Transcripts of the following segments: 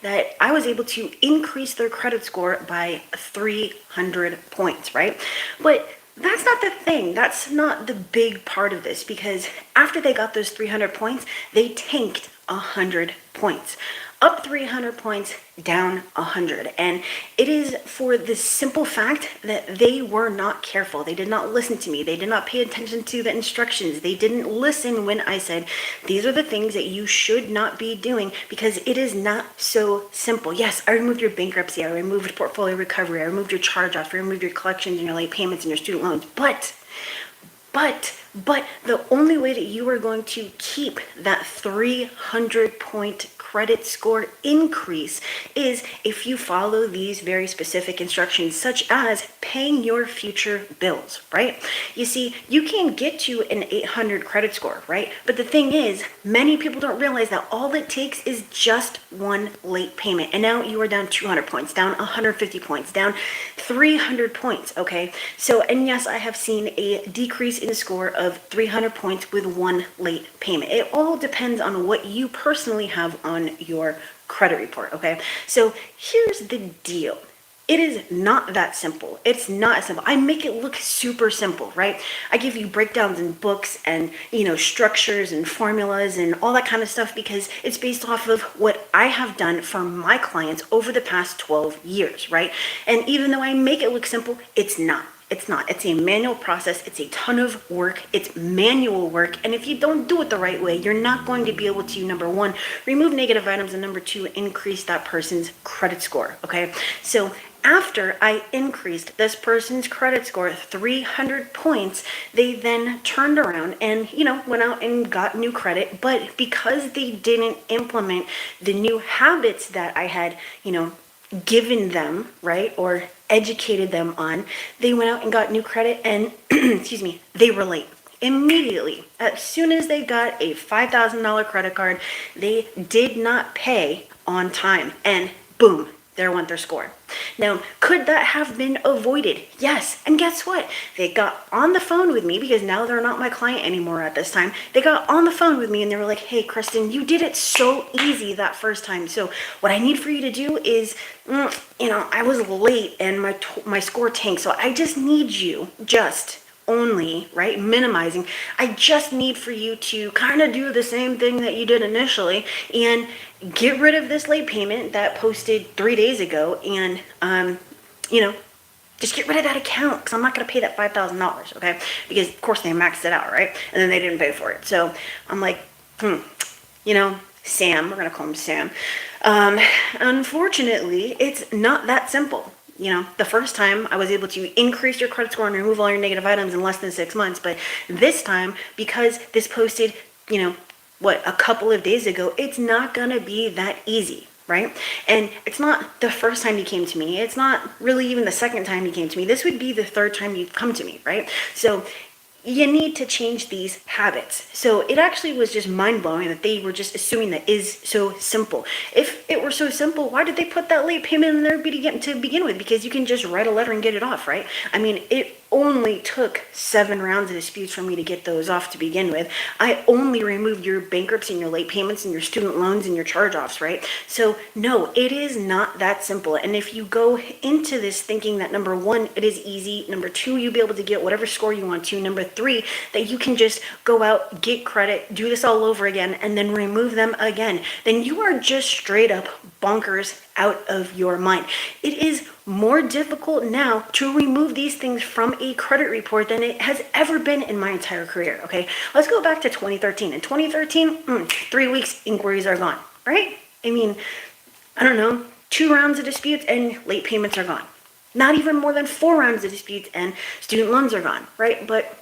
that I was able to increase their credit score by 300 points, right? But that's not the thing. That's not the big part of this, because after they got those 300 points, they tanked 100 points. Up 300 points, down 100. And it is for the simple fact that they were not careful. They did not listen to me. They did not pay attention to the instructions. They didn't listen when I said, these are the things that you should not be doing, because it is not so simple. Yes, I removed your bankruptcy. I removed portfolio recovery. I removed your charge-offs. I removed your collections and your late payments and your student loans. But the only way that you are going to keep that 300 point credit score increase is if you follow these very specific instructions, such as paying your future bills, right? You see, you can get to an 800 credit score, right? But the thing is, many people don't realize that all it takes is just one late payment. And now you are down 200 points, down 150 points, down 300 points, okay? So, and yes, I have seen a decrease in score of 300 points with one late payment. It all depends on what you personally have on your credit report, okay? So here's the deal. It is not that simple. It's not simple. I make it look super simple, right? I give you breakdowns in books and, structures and formulas and all that kind of stuff, because it's based off of what I have done for my clients over the past 12 years, right? And even though I make it look simple, it's not. It's not. It's a manual process. It's a ton of work. It's manual work. And if you don't do it the right way, you're not going to be able to, number one, remove negative items, and number two, increase that person's credit score, okay? So after I increased this person's credit score 300 points, they then turned around and, went out and got new credit. But because they didn't implement the new habits that I had, given them, right, or educated them on, they went out and got new credit and, they were late. Immediately, as soon as they got a $5,000 credit card, they did not pay on time, and boom, there went their score. Now, could that have been avoided? Yes. And guess what? They got on the phone with me, because now they're not my client anymore at this time. They got on the phone with me and they were like, hey, Kristen, you did it so easy that first time. So what I need for you to do is, I was late and my score tanked. So I just need you only, right, minimizing. I just need for you to kind of do the same thing that you did initially and get rid of this late payment that posted 3 days ago, and just get rid of that account, because I'm not going to pay that $5,000, okay? Because of course they maxed it out, right? And then they didn't pay for it. So I'm like, Sam, we're going to call him Sam. Unfortunately, it's not that simple. The first time I was able to increase your credit score and remove all your negative items in less than 6 months. But this time, because this posted, a couple of days ago, it's not going to be that easy, right? And it's not the first time you came to me. It's not really even the second time you came to me. This would be the third time you've come to me, right? So you need to change these habits. So it actually was just mind-blowing that they were just assuming that is so simple. If it were so simple, why did they put that late payment in there to begin with? Because you can just write a letter and get it off, right? I mean, it only took 7 rounds of disputes for me to get those off to begin with. I only removed your bankruptcy and your late payments and your student loans and your charge-offs, right? So no, it is not that simple. And if you go into this thinking that, number one, it is easy, number two, you'll be able to get whatever score you want to, number three, that you can just go out, get credit, do this all over again, and then remove them again, then you are just straight up bonkers out of your mind. It is more difficult now to remove these things from a credit report than it has ever been in my entire career, okay? Let's go back to 2013. In 2013, 3 weeks, inquiries are gone, right? I mean, I don't know, 2 rounds of disputes and late payments are gone. Not even more than 4 rounds of disputes and student loans are gone, right? But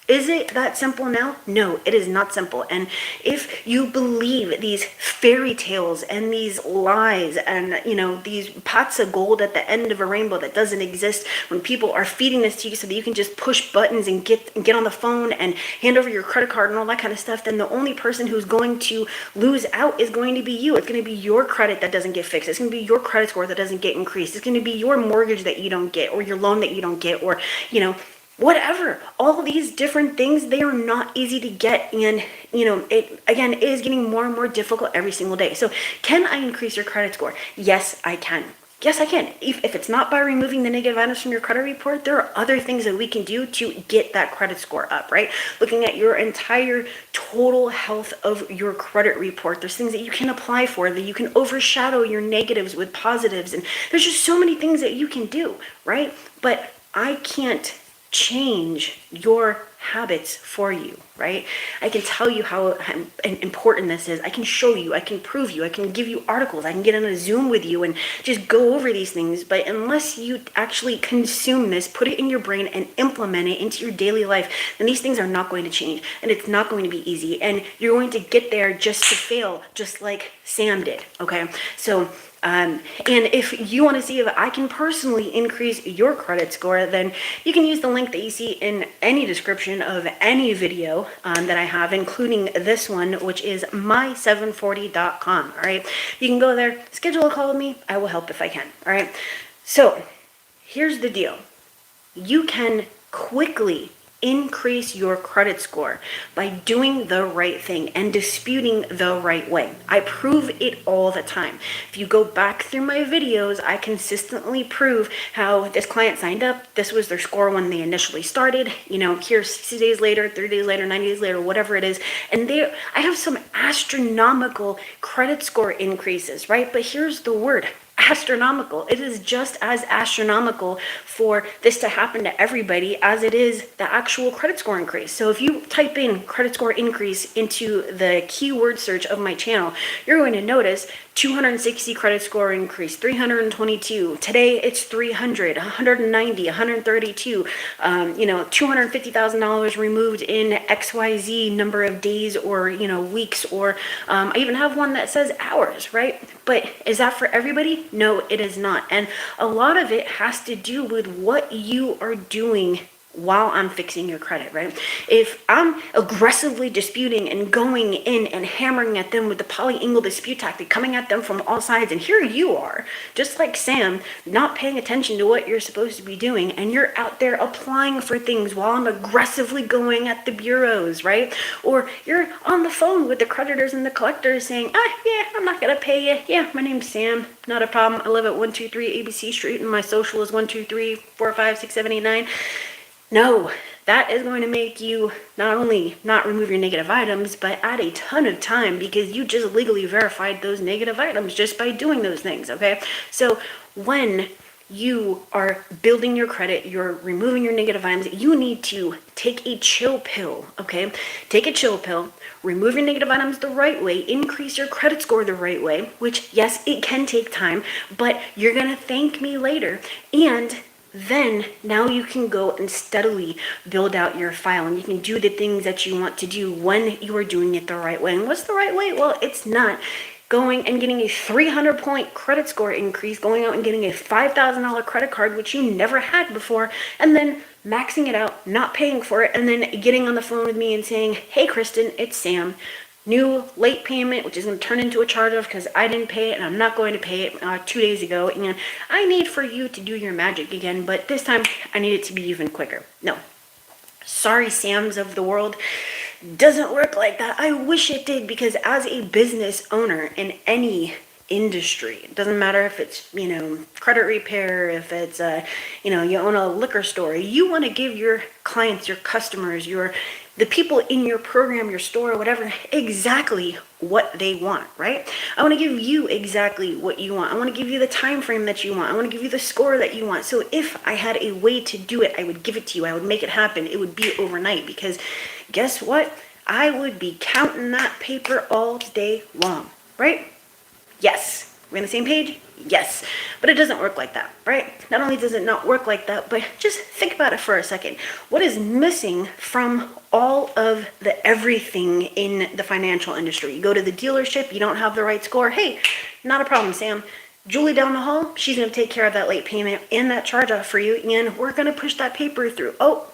is it that simple now? No, it is not simple. And if you believe these fairy tales and these lies and, these pots of gold at the end of a rainbow that doesn't exist, when people are feeding this to you so that you can just push buttons and get on the phone and hand over your credit card and all that kind of stuff, then the only person who's going to lose out is going to be you. It's going to be your credit that doesn't get fixed. It's going to be your credit score that doesn't get increased. It's going to be your mortgage that you don't get, or your loan that you don't get, or, whatever, all these different things, they are not easy to get. And, it, again, it is getting more and more difficult every single day. So can I increase your credit score? Yes, I can. Yes, I can. If it's not by removing the negative items from your credit report, there are other things that we can do to get that credit score up, right? Looking at your entire total health of your credit report, there's things that you can apply for, that you can overshadow your negatives with positives. And there's just so many things that you can do, right? But I can't change your habits for you, right? I can tell you how important this is. I can show you, I can prove you, I can give you articles, I can get on a Zoom with you and just go over these things. But unless you actually consume this, put it in your brain and implement it into your daily life, then these things are not going to change, and it's not going to be easy, and you're going to get there just to fail, just like Sam did, okay? So and if you want to see if I can personally increase your credit score, then you can use the link that you see in any description of any video that I have, including this one, which is my740.com. All right, you can go there, schedule a call with me. I will help if I can. All right, so here's the deal. You can quickly increase your credit score by doing the right thing and disputing the right way. I prove it all the time. If you go back through my videos, I consistently prove how this client signed up, this was their score when they initially started, here's 60 days later, 30 days later, 90 days later, whatever it is, and I have some astronomical credit score increases, right? But here's the word: astronomical. It is just as astronomical for this to happen to everybody as it is the actual credit score increase. So if you type in credit score increase into the keyword search of my channel, you're going to notice 260 credit score increase, 322. Today it's 300, 190, 132. $250,000 removed in XYZ number of days or weeks, or I even have one that says hours, right? But is that for everybody? No, it is not. And a lot of it has to do with what you are doing while I'm fixing your credit, right? If I'm aggressively disputing and going in and hammering at them with the polyangle dispute tactic, coming at them from all sides, and here you are, just like Sam, not paying attention to what you're supposed to be doing, and you're out there applying for things while I'm aggressively going at the bureaus, right? Or you're on the phone with the creditors and the collectors saying, yeah, I'm not gonna pay you. Yeah, my name's Sam, not a problem. I live at 123 ABC Street and my social is 123456789. No, that is going to make you not only not remove your negative items, but add a ton of time, because you just legally verified those negative items just by doing those things, okay? So when you are building your credit, you're removing your negative items, you need to take a chill pill, okay? Take a chill pill, remove your negative items the right way, increase your credit score the right way, which, yes, it can take time, but you're going to thank me later. And then now you can go and steadily build out your file, and you can do the things that you want to do when you are doing it the right way. And what's the right way? Well, it's not going and getting a 300-point credit score increase, going out and getting a $5,000 credit card, which you never had before, and then maxing it out, not paying for it, and then getting on the phone with me and saying, hey, Kristen, it's Sam. New late payment, which is going to turn into a charge-off because I didn't pay it and I'm not going to pay it 2 days ago, and I need for you to do your magic again, but this time I need it to be even quicker. No. Sorry, Sams of the world. Doesn't work like that. I wish it did, because as a business owner in any industry, it doesn't matter if it's credit repair, if it's you own a liquor store, you want to give your clients, your customers, the people in your program, your store, whatever, exactly what they want, right? I want to give you exactly what you want. I want to give you the time frame that you want. I want to give you the score that you want. So if I had a way to do it, I would give it to you. I would make it happen. It would be overnight, because guess what? I would be counting that paper all day long, right? Yes. We're on the same page? Yes. But it doesn't work like that, right? Not only does it not work like that, but just think about it for a second. What is missing from all of the everything in the financial industry? You go to the dealership, you don't have the right score. Hey, not a problem, Sam. Julie down the hall, she's going to take care of that late payment and that charge off for you, and we're going to push that paper through. Oh,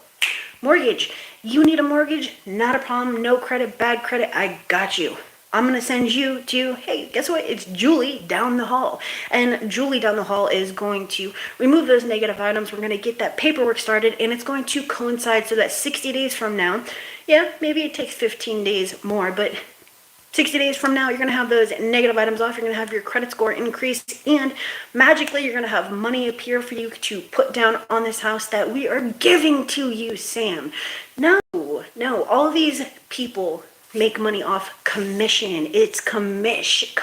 mortgage. You need a mortgage? Not a problem. No credit, bad credit. I got you. I'm going to send you to, hey, guess what? It's Julie down the hall. And Julie down the hall is going to remove those negative items. We're going to get that paperwork started, and it's going to coincide so that 60 days from now, yeah, maybe it takes 15 days more, but 60 days from now, you're going to have those negative items off. You're going to have your credit score increase, and magically, you're going to have money appear for you to put down on this house that we are giving to you, Sam. No, all these people make money off commission. It's commish,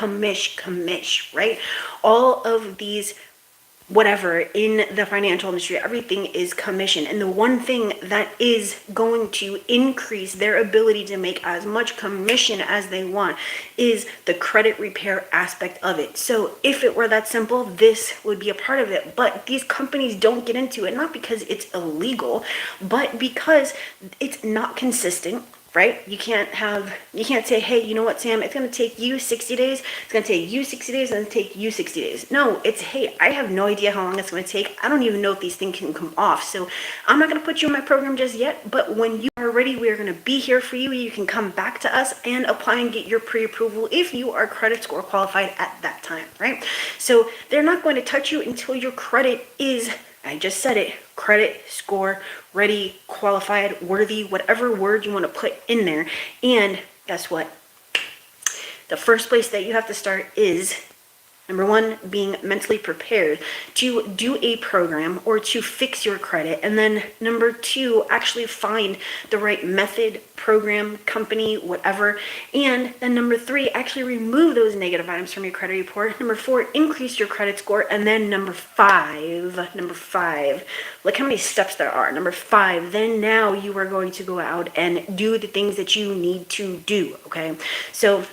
right? All of these whatever in the financial industry, everything is commission. And the one thing that is going to increase their ability to make as much commission as they want is the credit repair aspect of it. So if it were that simple, this would be a part of it. But these companies don't get into it, not because it's illegal, but because it's not consistent. Right? You can't say, hey, you know what, Sam, it's going to take you 60 days. It's going to take you 60 days and take you 60 days. No, it's, hey, I have no idea how long it's going to take. I don't even know if these things can come off. So I'm not going to put you in my program just yet. But when you are ready, we are going to be here for you. You can come back to us and apply and get your pre-approval if you are credit score qualified at that time, right? So they're not going to touch you until your credit is, I just said it, credit score ready, qualified, worthy, whatever word you want to put in there. And guess what? The first place that you have to start is, number one, being mentally prepared to do a program or to fix your credit. And then number two, actually find the right method, program, company, whatever. And then number three, actually remove those negative items from your credit report. Number four, increase your credit score. And then number five, look how many steps there are. Number five, then now you are going to go out and do the things that you need to do, okay? So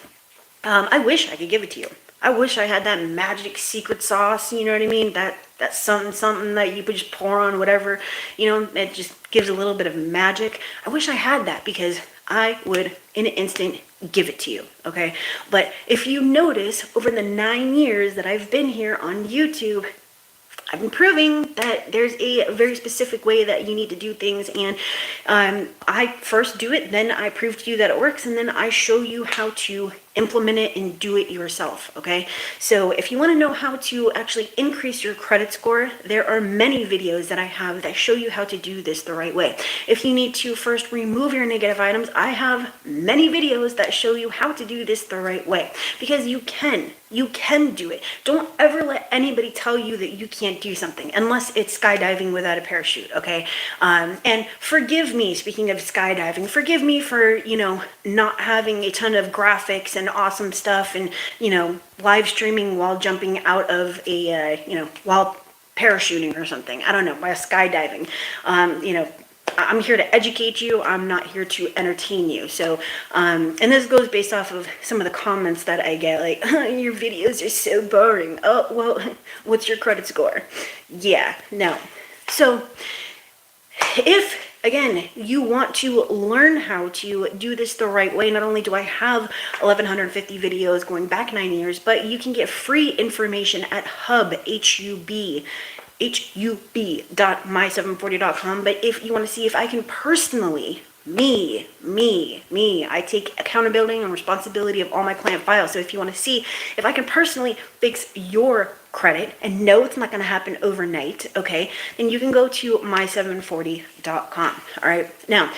I wish I could give it to you. I wish I had that magic secret sauce, you know what I mean? That's something that you could just pour on whatever, you know, it just gives a little bit of magic. I wish I had that because I would, in an instant, give it to you, okay? But if you notice, over the 9 years that I've been here on YouTube, I've been proving that there's a very specific way that you need to do things, and I first do it, then I prove to you that it works, and then I show you how to implement it and do it yourself, okay? So if you want to know how to actually increase your credit score, there are many videos that I have that show you how to do this the right way. If you need to first remove your negative items, I have many videos that show you how to do this the right way, because you can do it. Don't ever let anybody tell you that you can't do something unless it's skydiving without a parachute, okay? And forgive me, speaking of skydiving, forgive me for, you know, not having a ton of graphics and awesome stuff and, you know, live streaming while jumping out of a, you know, while parachuting or something. I don't know, while skydiving. You know, I'm here to educate you. I'm not here to entertain you. So, and this goes based off of some of the comments that I get, like, oh, your videos are so boring. Oh, well, what's your credit score? Yeah, no. So, if, again, you want to learn how to do this the right way, not only do I have 1,150 videos going back 9 years, but you can get free information at hub.my740.com. But if you want to see if I can personally, me, I take accountability and responsibility of all my client files. So if you want to see if I can personally fix your credit and know it's not going to happen overnight, okay, then you can go to my740.com. All right. Now,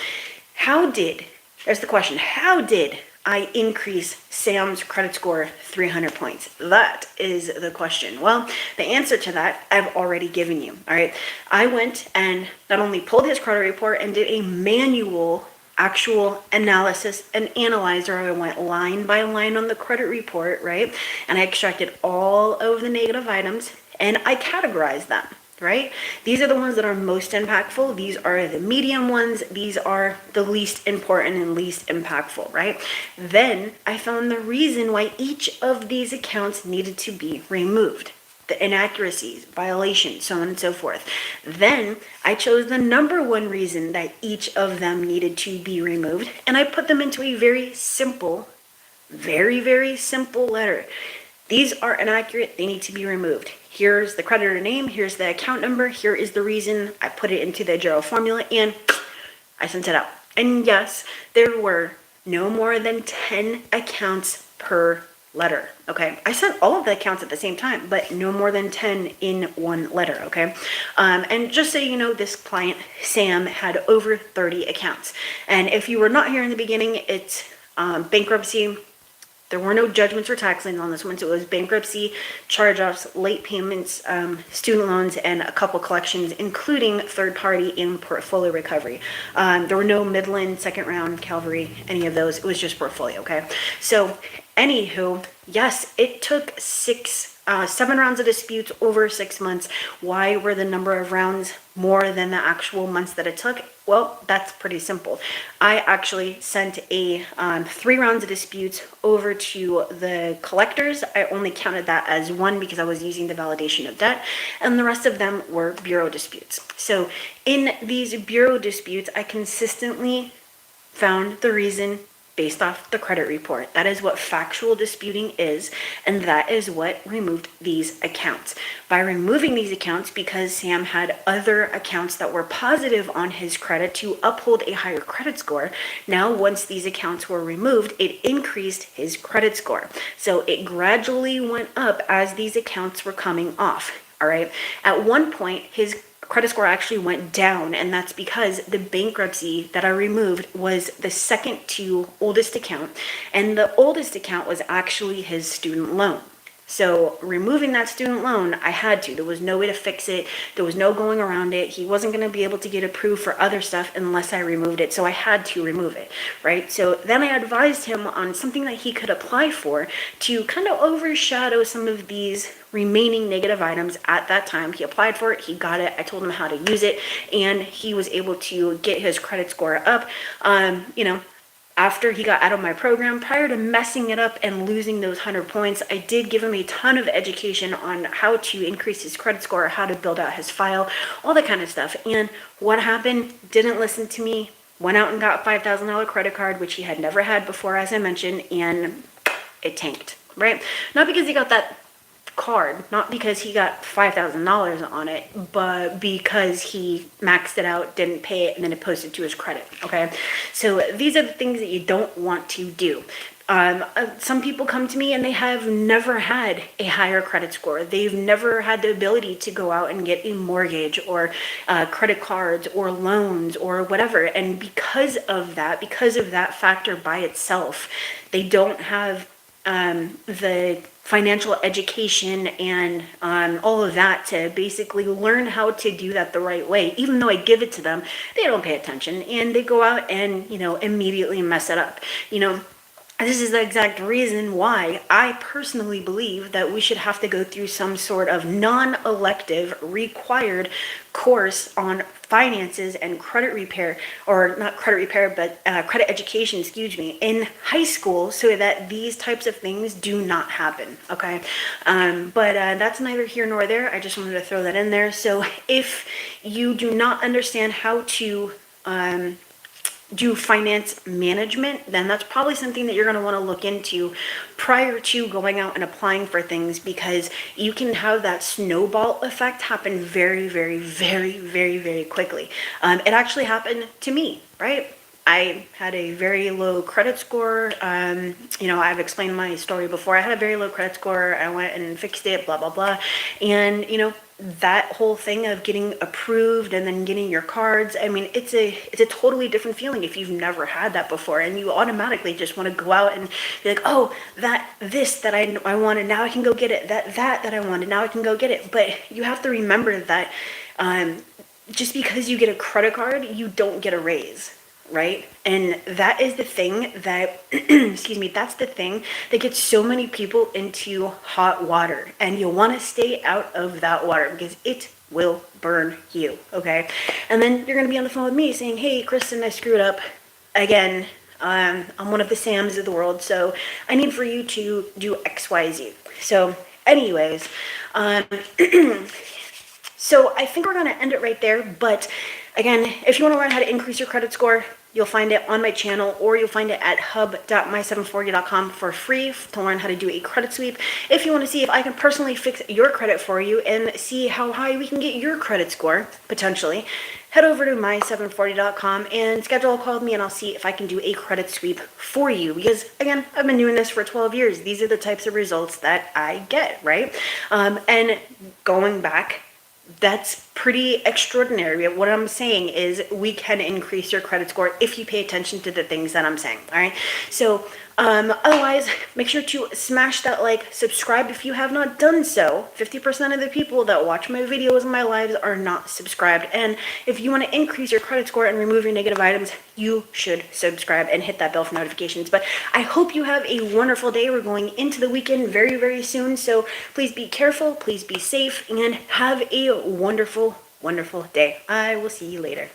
there's the question, how did I increase Sam's credit score 300 points? That is the question. Well, the answer to that I've already given you. All right. I went and not only pulled his credit report and did a manual actual analysis and analyzer. I went line by line on the credit report, right? And I extracted all of the negative items and I categorized them, right? These are the ones that are most impactful. These are the medium ones. These are the least important and least impactful, right? Then I found the reason why each of these accounts needed to be removed. The inaccuracies, violations, so on and so forth. Then I chose the number one reason that each of them needed to be removed, and I put them into a very simple, very simple letter. These are inaccurate, they need to be removed. Here's the creditor name, here's the account number, here is the reason. I put it into the general formula, and I sent it out. And yes, there were no more than 10 accounts per letter. Okay, I sent all of the accounts at the same time, but no more than 10 in one letter. Okay, and just so you know, this client Sam had over 30 accounts, and if you were not here in the beginning, it's bankruptcy. There were no judgments or tax liens on this one, so it was bankruptcy, charge-offs, late payments, student loans, and a couple collections, including third-party and portfolio recovery. There were no Midland, second round, Calvary, any of those. It was just portfolio, okay? So, anywho, yes, it took 7 rounds of disputes over 6 months. Why were the number of rounds more than the actual months that it took? Well, that's pretty simple. I actually sent 3 rounds of disputes over to the collectors. I only counted that as 1 because I was using the validation of debt, and the rest of them were bureau disputes. So in these bureau disputes, I consistently found the reason based off the credit report. That is what factual disputing is, and that is what removed these accounts. By removing these accounts, because Sam had other accounts that were positive on his credit to uphold a higher credit score, now once these accounts were removed, it increased his credit score. So it gradually went up as these accounts were coming off. All right. At one point, his credit score actually went down, and that's because the bankruptcy that I removed was the second to oldest account, and the oldest account was actually his student loan. So removing that student loan, I had to. There was no way to fix it. There was no going around it. He wasn't going to be able to get approved for other stuff unless I removed it. So I had to remove it, right? So then I advised him on something that he could apply for to kind of overshadow some of these remaining negative items at that time. He applied for it. He got it. I told him how to use it, and he was able to get his credit score up. After he got out of my program, prior to messing it up and losing those 100 points, I did give him a ton of education on how to increase his credit score, how to build out his file, all that kind of stuff. And what happened? Didn't listen to me, went out and got a $5,000 credit card, which he had never had before, as I mentioned, and it tanked, right? Not because he got that card, not because he got $5,000 on it, but because he maxed it out, didn't pay it, and then it posted to his credit. Okay, so these are the things that you don't want to do. Some people come to me and they have never had a higher credit score. They've never had the ability to go out and get a mortgage or credit cards or loans or whatever. And because of that factor by itself, they don't have the financial education and all of that to basically learn how to do that the right way. Even though I give it to them, they don't pay attention, and they go out and immediately mess it up. This is the exact reason why I personally believe that we should have to go through some sort of non-elective required course on finances and credit repair, or not credit repair, but credit education, in high school, so that these types of things do not happen, okay? But that's neither here nor there. I just wanted to throw that in there. So if you do not understand how to do finance management, then that's probably something that you're going to want to look into prior to going out and applying for things, because you can have that snowball effect happen very, very, very, very, very quickly. It actually happened to me, right? I had a very low credit score. I've explained my story before. I had a very low credit score. I went and fixed it, blah, blah, blah. And, that whole thing of getting approved and then getting your cards, it's a totally different feeling if you've never had that before, and you automatically just want to go out and be like, oh, this that I wanted, now I can go get it, that I wanted, now I can go get it. But you have to remember that just because you get a credit card, you don't get a raise, right? And that is the thing that that's the thing that gets so many people into hot water, and you'll want to stay out of that water because it will burn you, okay? And then you're going to be on the phone with me saying, hey, Kristen, I screwed up again. I'm one of the Sams of the world, so I need for you to do XYZ. So anyways, so I think we're going to end it right there. But again, if you want to learn how to increase your credit score, you'll find it on my channel, or you'll find it at hub.my740.com for free to learn how to do a credit sweep. If you want to see if I can personally fix your credit for you and see how high we can get your credit score, potentially, head over to my740.com and schedule a call with me, and I'll see if I can do a credit sweep for you. Because again, I've been doing this for 12 years. These are the types of results that I get, right? And going back, that's pretty extraordinary. What I'm saying is we can increase your credit score if you pay attention to the things that I'm saying. All right. So otherwise, make sure to smash that like, subscribe if you have not done so. 50% of the people that watch my videos and my lives are not subscribed. And if you want to increase your credit score and remove your negative items, you should subscribe and hit that bell for notifications. But I hope you have a wonderful day. We're going into the weekend very, very soon. So please be careful, please be safe, and have a wonderful, wonderful day. I will see you later.